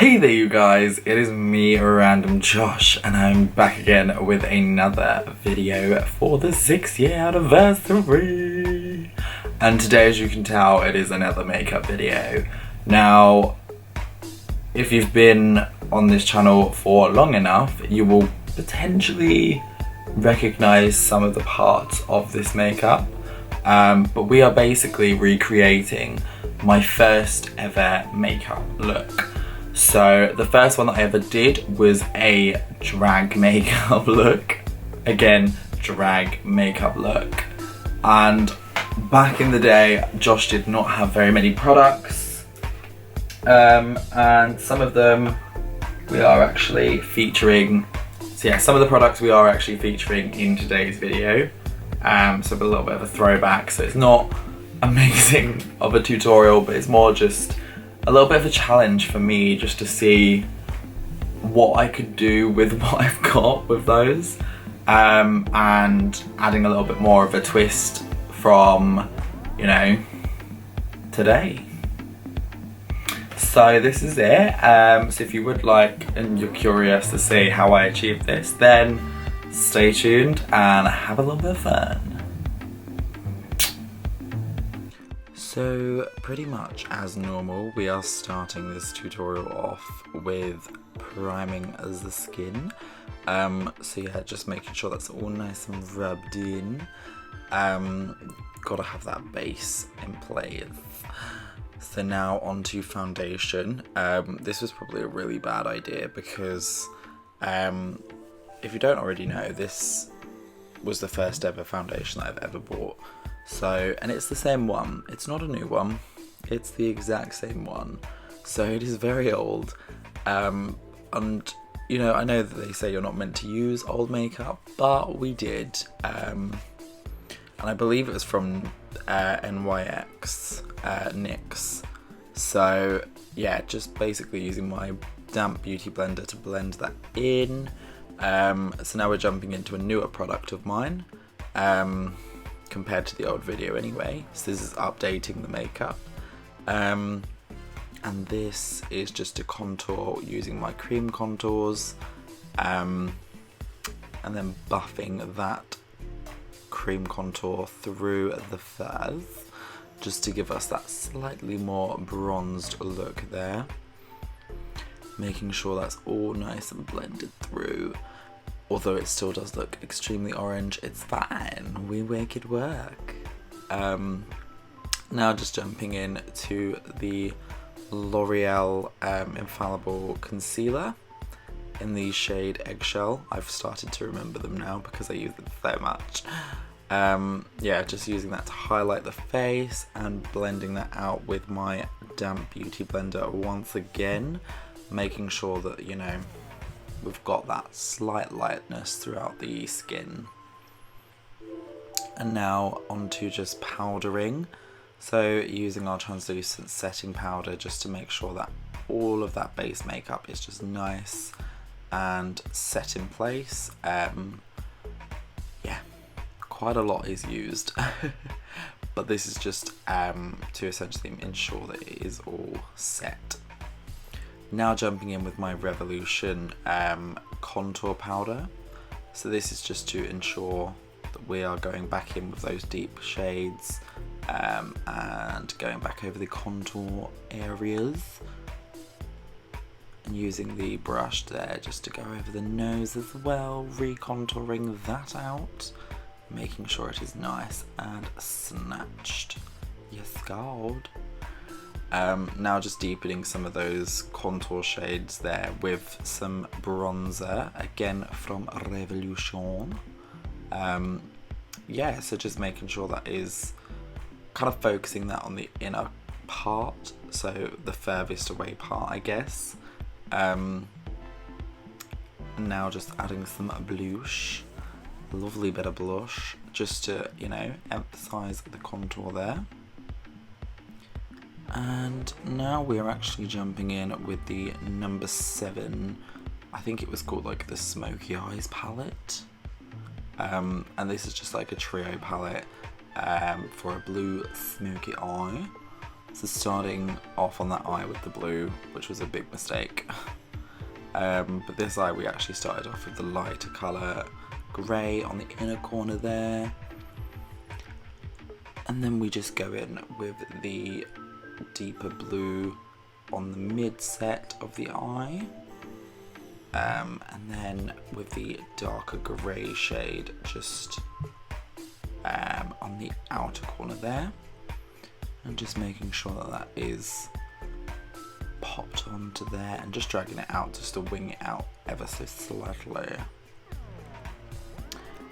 Hey there you guys, it is me, RandomJosh, and I'm back again with another video for the 6-year anniversary. And today, as you can tell, it is another makeup video. Now, if you've been on this channel for long enough, you will potentially recognize some of the parts of this makeup. But we are basically recreating my first ever makeup look. So the first one that I ever did was a drag makeup look. Again, drag makeup look. And back in the day, Josh did not have very many products. And some of them we are actually featuring. So yeah, some of the products we are actually featuring in today's video. So a little bit of a throwback. So it's not amazing of a tutorial, but it's more just a little bit of a challenge for me just to see what I could do with what I've got with those, and adding a little bit more of a twist from, you know, today. So this is it. So if you would like and you're curious to see how I achieved this, then stay tuned and have a little bit of fun. So pretty much as normal, we are starting this tutorial off with priming the skin. So yeah, just making sure that's all nice and rubbed in. Gotta have that base in place. So now onto foundation. This was probably a really bad idea because if you don't already know, this was the first ever foundation that I've ever bought. So, and it's the same one, it's not a new one, it's the exact same one, so it is very old, and you know, I know that they say you're not meant to use old makeup, but we did, and I believe it was from NYX, so yeah, just basically using my damp beauty blender to blend that in. So now we're jumping into a newer product of mine, compared to the old video anyway. So this is updating the makeup. And this is just a contour using my cream contours, and then buffing that cream contour through the fuzz, just to give us that slightly more bronzed look there. Making sure that's all nice and blended through. Although it still does look extremely orange, it's fine, we make it work. Now just jumping in to the L'Oreal Infallible Concealer in the shade Eggshell. I've started to remember them now because I use them so much. Yeah, just using that to highlight the face and blending that out with my damp beauty blender once again, making sure that, you know, we've got that slight lightness throughout the skin. And now onto just powdering. So using our translucent setting powder just to make sure that all of that base makeup is just nice and set in place. Yeah, quite a lot is used. But this is just to essentially ensure that it is all set. Now jumping in with my Revolution contour powder. So this is just to ensure that we are going back in with those deep shades, and going back over the contour areas. And using the brush there just to go over the nose as well, recontouring that out, making sure it is nice and snatched. Yes, God. Now just deepening some of those contour shades there with some bronzer, again from Revolution. Yeah, so just making sure that is kind of focusing that on the inner part, so the furthest away part, I guess. And now just adding some blush, lovely bit of blush, just to, you know, emphasize the contour there. And now we're actually jumping in with the number 7, I think it was called like the Smoky Eyes palette. And this is just like a trio palette for a blue smoky eye. So starting off on that eye with the blue, which was a big mistake. But this eye we actually started off with the lighter colour grey on the inner corner there. And then we just go in with the deeper blue on the mid set of the eye. And then with the darker grey shade just on the outer corner there. And just making sure that that is popped onto there and just dragging it out just to wing it out ever so slightly.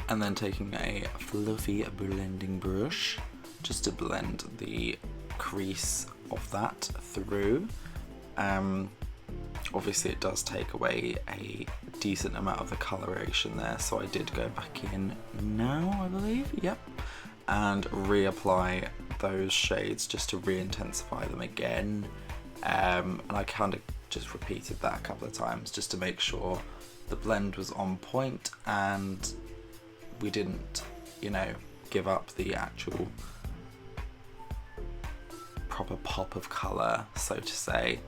And then taking a fluffy blending brush just to blend the crease of that through. Obviously it does take away a decent amount of the coloration there, so I did go back in now, I believe, yep, and reapply those shades just to re-intensify them again. And I kind of just repeated that a couple of times just to make sure the blend was on point and we didn't, you know, give up the actual proper pop of colour, so to say.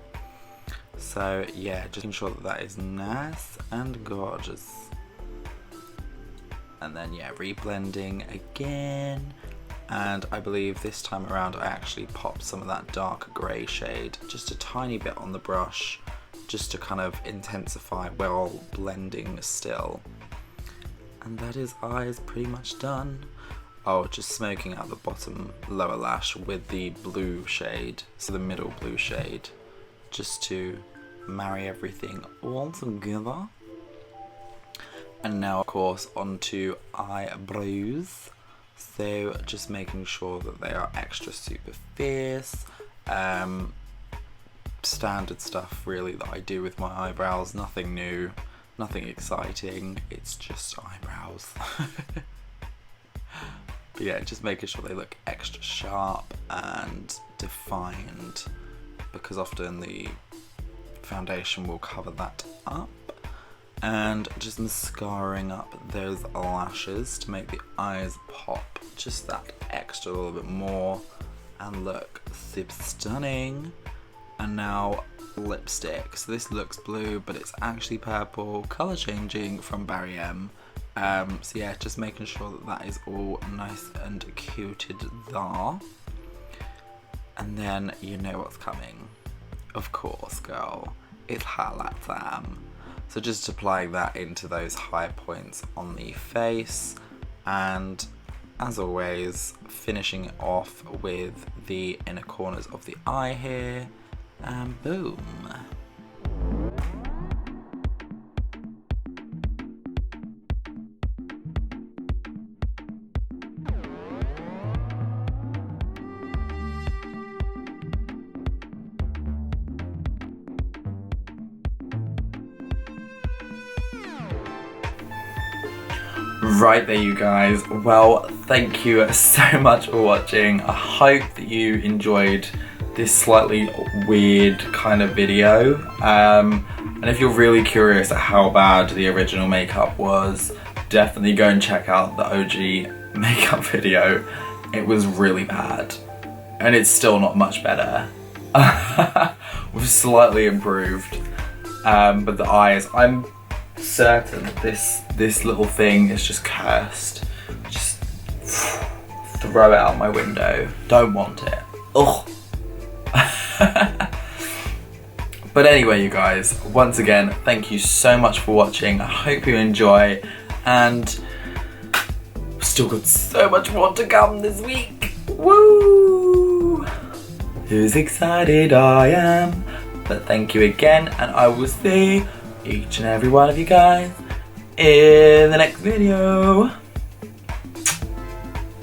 So yeah, just ensure that that is nice and gorgeous. And then yeah, reblending again. And I believe this time around I actually popped some of that darker grey shade just a tiny bit on the brush just to kind of intensify while blending still. And that is eyes pretty much done. Oh, just smoking out the bottom lower lash with the blue shade, so the middle blue shade, just to marry everything all together. And now of course onto eyebrows. So just making sure that they are extra super fierce. Standard stuff really that I do with my eyebrows, nothing new, nothing exciting, it's just eyebrows. But yeah, just making sure they look extra sharp and defined, because often the foundation will cover that up. And just mascaring up those lashes to make the eyes pop just that extra little bit more and look super stunning. And now lipstick. So this looks blue, but it's actually purple, colour changing from Barry M. So yeah, just making sure that that is all nice and cuted there. And then you know what's coming. Of course, girl, it's highlight time. So just applying that into those high points on the face, and as always finishing it off with the inner corners of the eye here, and boom. Right there you guys, well thank you so much for watching. I hope that you enjoyed this slightly weird kind of video, and if you're really curious at how bad the original makeup was, definitely go and check out the OG makeup video. It was really bad and it's still not much better. We've slightly improved, but the eyes, I'm certain this little thing is just cursed. Just throw it out my window. Don't want it. Ugh. But anyway you guys, once again thank you so much for watching. I hope you enjoy, and we've still got so much more to come this week. Woo! Who's excited? I am. But thank you again, and I will see each and every one of you guys in the next video.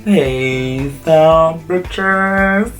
Peace out, bitches.